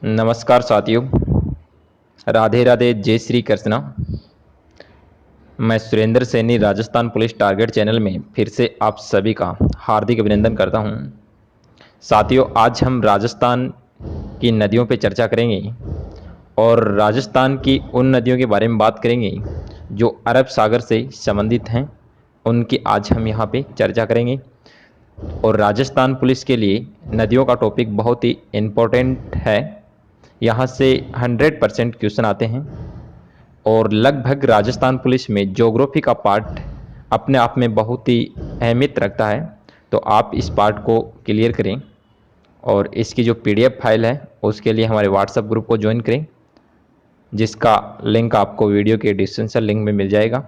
नमस्कार साथियों, राधे राधे, जय श्री कृष्णा। मैं Surendra Saini Rajasthan police target channel में फिर से आप सभी का हार्दिक अभिनंदन करता हूं। साथियों, आज हम राजस्थान की नदियों पर चर्चा करेंगे और राजस्थान की उन नदियों के बारे में बात करेंगे जो अरब सागर से संबंधित हैं। उनकी आज हम यहाँ पे चर्चा करेंगे। और राजस्थान पुलिस के लिए नदियों का टॉपिक बहुत ही इम्पोर्टेंट है। यहाँ से 100% क्वेश्चन आते हैं और लगभग राजस्थान पुलिस में ज्योग्राफी का पार्ट अपने आप में बहुत ही अहमियत रखता है। तो आप इस पार्ट को क्लियर करें और इसकी जो PDF फाइल है उसके लिए हमारे व्हाट्सएप ग्रुप को ज्वाइन करें, जिसका लिंक आपको वीडियो के डिस्क्रिप्शन लिंक में मिल जाएगा।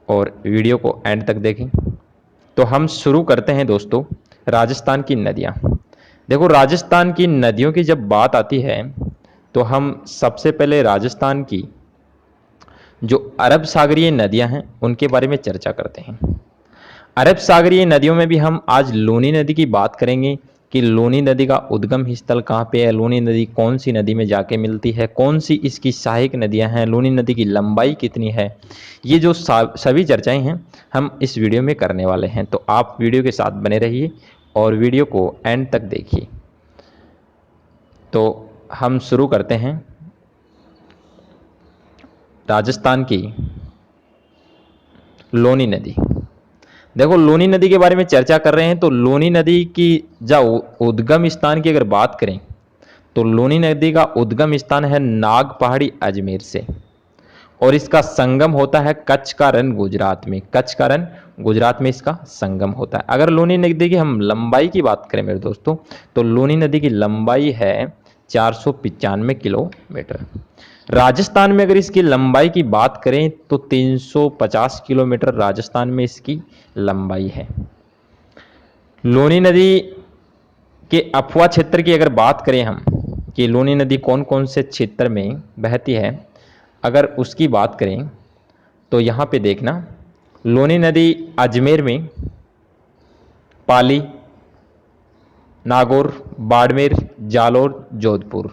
और वीडियो को एंड तक देखें। तो हम शुरू करते हैं दोस्तों, राजस्थान की नदियाँ। देखो, राजस्थान की नदियों की जब बात आती है तो हम सबसे पहले राजस्थान की जो अरब सागरीय नदियां हैं उनके बारे में चर्चा करते हैं। अरब सागरीय नदियों में भी हम आज लूनी नदी की बात करेंगे कि लूनी नदी का उद्गम स्थल कहाँ पे है, लूनी नदी कौन सी नदी में जाके मिलती है, कौन सी इसकी सहायक नदियां हैं, लूनी नदी की लंबाई कितनी है। ये जो सभी चर्चाएं हैं हम इस वीडियो में करने वाले हैं। तो आप वीडियो के साथ बने रहिए और वीडियो को एंड तक देखिए। तो हम शुरू करते हैं राजस्थान की लूनी नदी। देखो, लूनी नदी के बारे में चर्चा कर रहे हैं तो लूनी नदी की जो उद्गम स्थान की अगर बात करें तो लूनी नदी का उद्गम स्थान है नाग पहाड़ी अजमेर से और इसका संगम होता है कच्छ का रण गुजरात में। कच्छ का रण गुजरात में इसका संगम होता है। अगर लूनी नदी की हम लंबाई की बात करें मेरे दोस्तों, तो लूनी नदी की लंबाई है 495 किलोमीटर। राजस्थान में अगर इसकी लंबाई की बात करें तो 350 किलोमीटर राजस्थान में इसकी लंबाई है। लूनी नदी के अफवा क्षेत्र की अगर बात करें हम कि लूनी नदी कौन कौन से क्षेत्र में बहती है, अगर उसकी बात करें तो यहाँ पे देखना, लूनी नदी अजमेर में, पाली, नागौर, बाड़मेर, जालोर, जोधपुर,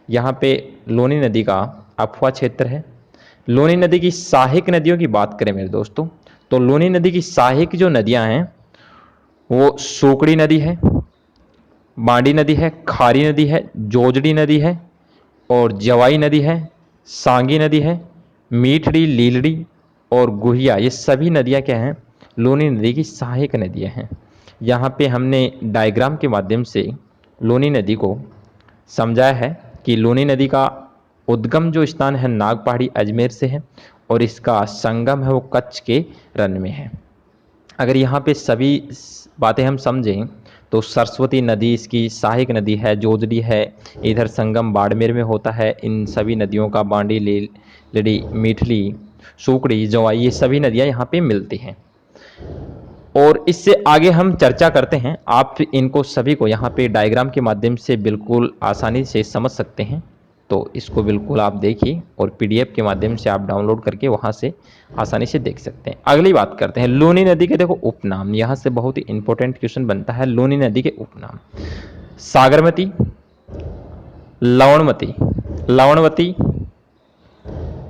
यहाँ पे लूनी नदी का अफवा क्षेत्र है। लूनी नदी की सहायक नदियों की बात करें मेरे दोस्तों, तो लूनी नदी की सहायक जो नदियां हैं वो सोकड़ी नदी है, बांडी नदी है, खारी नदी है, जोजड़ी नदी है और जवाई नदी है, सांगी नदी है, मीठड़ी, लीलड़ी और गुहिया। ये सभी नदियां क्या हैं, लूनी नदी की सहायक नदियां हैं। यहाँ पे हमने डायग्राम के माध्यम से लूनी नदी को समझाया है कि लूनी नदी का उद्गम जो स्थान है नाग पहाड़ी अजमेर से है और इसका संगम है वो कच्छ के रण में है। अगर यहाँ पे सभी बातें हम समझें तो सरस्वती नदी इसकी सहायक नदी है, जोजड़ी है, इधर संगम बाड़मेर में होता है। इन सभी नदियों का बांडी, लीलड़ी, मीठली, सुकड़ी, जवाई, ये सभी नदियाँ यहाँ पे मिलती हैं। और इससे आगे हम चर्चा करते हैं। आप इनको सभी को यहाँ पे डायग्राम के माध्यम से बिल्कुल आसानी से समझ सकते हैं। तो इसको बिल्कुल आप देखिए और PDF के माध्यम से आप डाउनलोड करके वहाँ से आसानी से देख सकते हैं। अगली बात करते हैं लूनी नदी के। देखो, उपनाम यहाँ से बहुत ही इंपॉर्टेंट क्वेश्चन बनता है। लूनी नदी के उपनाम सागरमती, लवणमती, लवणवती,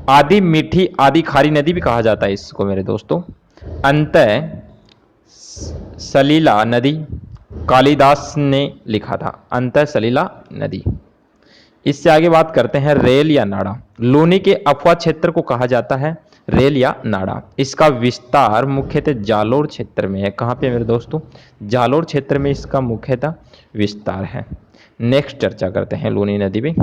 आदि मीठी, आदि खारी नदी भी कहा जाता है इसको मेरे दोस्तों। अंतः सलीला नदी, कालिदास ने लिखा था, अंतः सलीला नदी। इससे आगे बात करते हैं रेल या नाड़ा। लूनी के अफवा क्षेत्र को कहा जाता है रेल या नाड़ा। इसका विस्तार मुख्यतः जालोर क्षेत्र में है। कहाँ पे मेरे दोस्तों, जालोर क्षेत्र में इसका मुख्यतः विस्तार है। नेक्स्ट चर्चा करते हैं लूनी नदी में।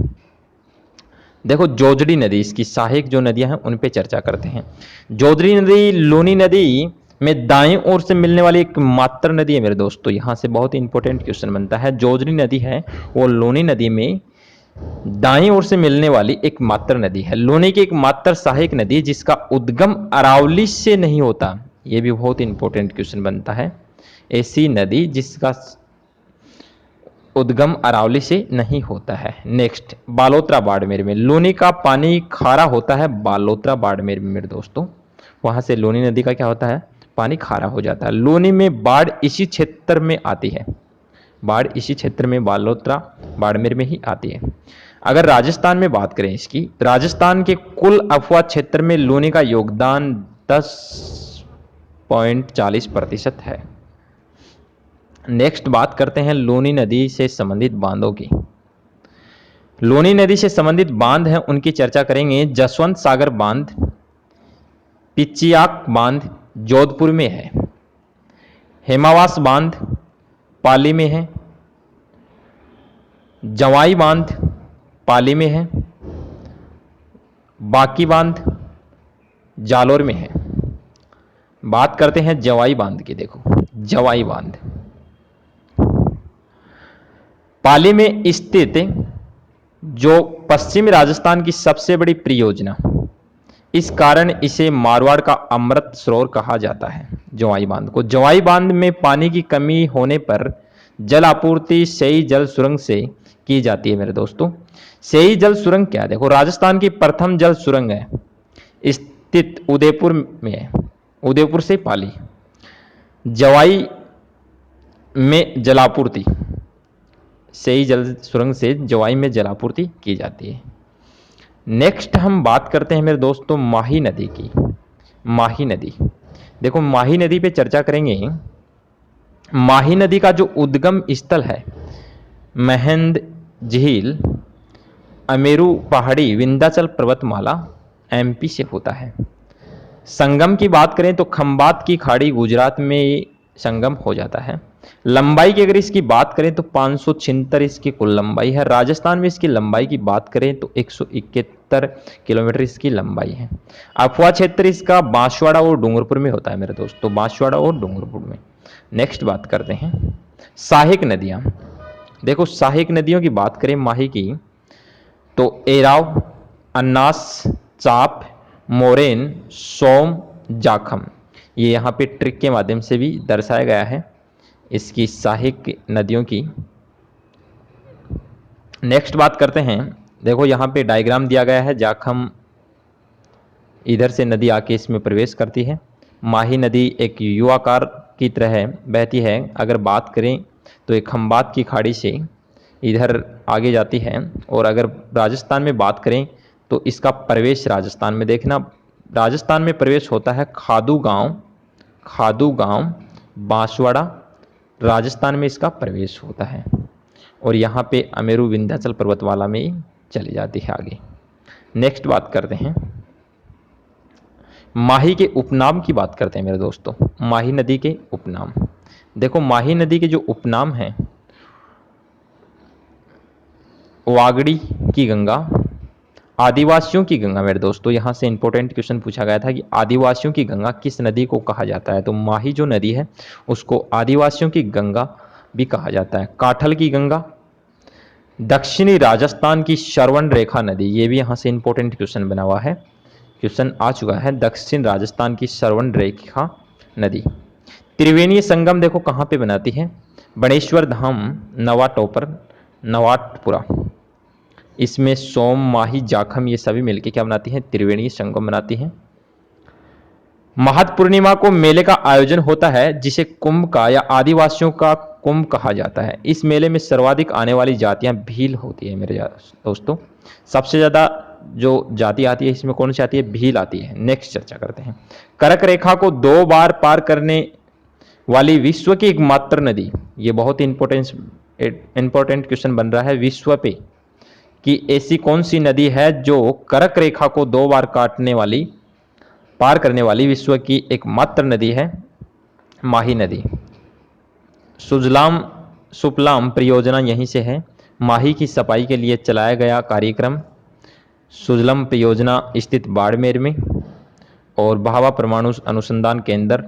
देखो, जोजड़ी नदी, इसकी सहायक जो नदियां हैं उन पे चर्चा करते हैं। जोजड़ी नदी लूनी नदी में दाएं ओर से मिलने वाली एक मात्र नदी है मेरे दोस्तों। यहाँ से बहुत ही इंपॉर्टेंट क्वेश्चन बनता है। जोजड़ी नदी है वो लूनी नदी में दाईं ओर से मिलने वाली एक मात्र नदी है। लूनी की एक मात्र सहायक नदी जिसका उद्गम अरावली से नहीं होता। ये भी बहुत इंपॉर्टेंट क्वेश्चन बनता है। ऐसी नदी जिसका उद्गम अरावली से नहीं होता है। नेक्स्ट, बालोतरा बाड़मेर में। लूनी का पानी खारा होता है बालोतरा बाड़मेर में मेरे दोस्तों। वहां से लूनी नदी का क्या होता है, पानी खारा हो जाता है। लूनी में बाढ़ इसी क्षेत्र में आती है। बाढ़ इसी क्षेत्र में बालोतरा बाड़मेर में ही आती है। अगर राजस्थान में बात करें इसकी, राजस्थान के कुल अफवाह क्षेत्र में लूनी का योगदान 10.40% है। नेक्स्ट बात करते हैं लूनी नदी से संबंधित बांधों की। लूनी नदी से संबंधित बांध हैं उनकी चर्चा करेंगे। जसवंत सागर बांध, पिचियाक बांध जोधपुर में है, हेमावास बांध पाली में है, जवाई बांध पाली में है, बाकी बांध जालोर में है। बात करते हैं जवाई बांध की। देखो जवाई बांध पाली में स्थित जो पश्चिमी राजस्थान की सबसे बड़ी परियोजना, इस कारण इसे मारवाड़ का अमृत सरोवर कहा जाता है। जवाई बांध को, जवाई बांध में पानी की कमी होने पर जल आपूर्ति सही जल सुरंग से की जाती है। मेरे दोस्तों, सही जल सुरंग क्या है? देखो राजस्थान की प्रथम जल सुरंग है, स्थित उदयपुर में है, उदयपुर से पाली। जवाई में जलापूर्ति, सही जल सुरंग से जवाई में जलापूर्ति की जाती है। नेक्स्ट हम बात करते हैं मेरे दोस्तों माही नदी की। माही नदी, देखो माही नदी पे चर्चा करेंगे। माही नदी का जो उद्गम स्थल है महंद झील, अमेरू पहाड़ी, विंध्याचल पर्वतमाला एमपी से होता है। संगम की बात करें तो खंबात की खाड़ी गुजरात में संगम हो जाता है। लंबाई की अगर इसकी बात करें तो 576 इसकी कुल लंबाई है। राजस्थान में इसकी लंबाई की बात करें तो 171 किलोमीटर इसकी लंबाई है। अफवाह क्षेत्र इसका बांसवाड़ा और डूंगरपुर में होता है मेरे दोस्तों, बांसवाड़ा और डूंगरपुर में। नेक्स्ट बात करते हैं सहायक नदियां। देखो सहायक नदियों की बात करें माही की तो एराव, अन्नास, चाप, मोरेन, सोम, जाखम, ये यहाँ पे ट्रिक के माध्यम से भी दर्शाया गया है इसकी सहायक नदियों की। नेक्स्ट बात करते हैं, देखो यहाँ पे डायग्राम दिया गया है। जाखम इधर से नदी आके इसमें प्रवेश करती है। माही नदी एक यू आकार की तरह बहती है। अगर बात करें तो एक खंबात की खाड़ी से इधर आगे जाती है। और अगर राजस्थान में बात करें तो इसका प्रवेश राजस्थान में, देखना राजस्थान में प्रवेश होता है खादू गांव बांसवाड़ा, राजस्थान में इसका प्रवेश होता है। और यहाँ पे अमेरू विंध्याचल पर्वतमाला में चली जाती है आगे। नेक्स्ट बात करते हैं माही के उपनाम की बात करते हैं मेरे दोस्तों। माही नदी के उपनाम, देखो माही नदी के जो उपनाम हैं, वागड़ी की गंगा, आदिवासियों की गंगा। मेरे दोस्तों यहाँ से इंपॉर्टेंट क्वेश्चन पूछा गया था कि आदिवासियों की गंगा किस नदी को कहा जाता है, तो माही जो नदी है उसको आदिवासियों की गंगा भी कहा जाता है। काठल की गंगा, दक्षिणी राजस्थान की श्रवण रेखा नदी, ये भी यहाँ से इंपॉर्टेंट क्वेश्चन बना हुआ है, क्वेश्चन आ चुका है। दक्षिण राजस्थान की श्रवण रेखा नदी। त्रिवेणीय संगम देखो कहाँ पे बनाती है, बणेश्वर धाम, नवाटोपर, नवाटपुरा, इसमें सोम, माही, जाखम ये सभी मिलकर क्या बनाती हैं, त्रिवेणीय संगम बनाती हैं। महत पूर्णिमा को मेले का आयोजन होता है जिसे कुंभ का या आदिवासियों का कुंभ कहा जाता है। इस मेले में सर्वाधिक आने वाली जातियां भील होती है मेरे दोस्तों। सबसे ज्यादा जो जाति आती है इसमें कौन सी आती है, भील आती है। नेक्स्ट चर्चा करते हैं कर्क रेखा को 2 बार पार करने वाली विश्व की एकमात्र नदी, ये बहुत इंपॉर्टेंट क्वेश्चन बन रहा है विश्व पे कि ऐसी कौन सी नदी है जो कर्क रेखा को 2 बार पार करने वाली विश्व की एकमात्र नदी है, माही नदी। सुजलाम परियोजना यहीं से है। माही की सफाई के लिए चलाया गया कार्यक्रम सुजलम परियोजना स्थित बाड़मेर में, और भाभा परमाणु अनुसंधान केंद्र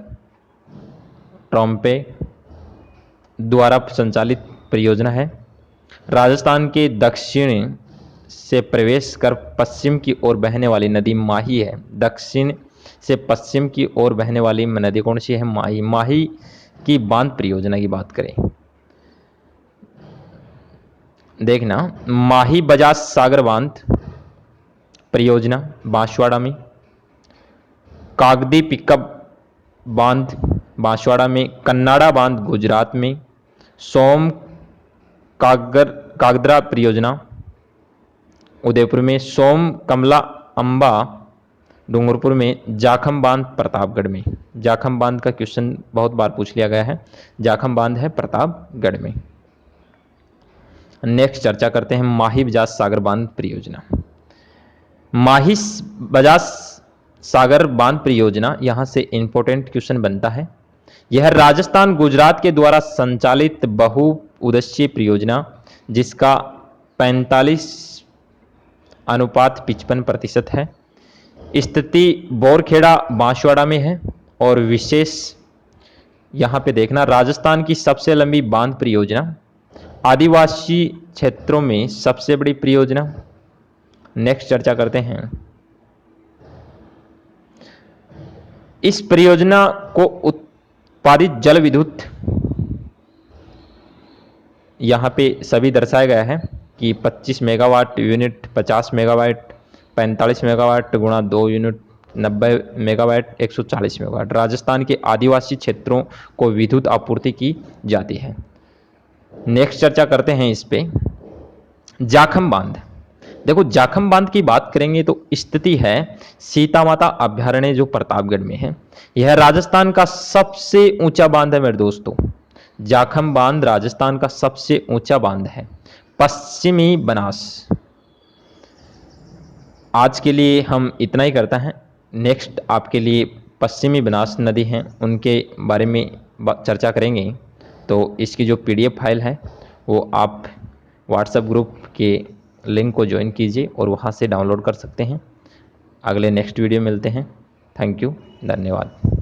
ट्रॉम्पे द्वारा संचालित परियोजना है। राजस्थान के दक्षिण से प्रवेश कर पश्चिम की ओर बहने वाली नदी माही है। दक्षिण से पश्चिम की ओर बहने वाली नदी कौन सी है, माही। माही की बांध परियोजना की बात करें, देखना माही बजाज सागर बांध परियोजना बांसवाड़ा में, कागदी पिकअप बांध बांसवाड़ा में, कन्नाडा बांध गुजरात में, सोम कागदरा परियोजना उदयपुर में, सोम कमला अंबा डूंगरपुर में, जाखम बांध प्रतापगढ़ में। जाखम बांध का क्वेश्चन बहुत बार पूछ लिया गया है, जाखम बांध है प्रतापगढ़ में। नेक्स्ट चर्चा करते हैं माही बजाज सागर बांध परियोजना। माही बजाज सागर बांध परियोजना, यहां से इंपॉर्टेंट क्वेश्चन बनता है। यह राजस्थान गुजरात के द्वारा संचालित बहुउद्देशीय परियोजना जिसका 45:55% है, स्थिति बोरखेड़ा बांसवाड़ा में है। और विशेष यहां पे देखना, राजस्थान की सबसे लंबी बांध परियोजना, आदिवासी क्षेत्रों में सबसे बड़ी परियोजना। नेक्स्ट चर्चा करते हैं, इस परियोजना को उत्पादित जल विद्युत, यहां पे सभी दर्शाया गया है कि 25 मेगावाट यूनिट, 50 मेगावाट, 45 मेगावाट गुणा 2 यूनिट, 90 मेगावाट, 140 मेगावाट। राजस्थान के आदिवासी क्षेत्रों को विद्युत आपूर्ति की जाती है। नेक्स्ट चर्चा करते हैं इस पे, जाखम बांध। देखो जाखम बांध की बात करेंगे तो स्थिति है सीता माता अभ्यारण्य जो प्रतापगढ़ में है। यह राजस्थान का सबसे ऊंचा बांध है मेरे दोस्तों। जाखम बांध राजस्थान का सबसे ऊंचा बांध है, पश्चिमी बनास। आज के लिए हम इतना ही करते हैं। नेक्स्ट आपके लिए पश्चिमी बनास नदी हैं उनके बारे में चर्चा करेंगे। तो इसकी जो PDF फाइल है वो आप व्हाट्सएप ग्रुप के लिंक को ज्वाइन कीजिए और वहाँ से डाउनलोड कर सकते हैं। अगले नेक्स्ट वीडियो मिलते हैं। थैंक यू, धन्यवाद।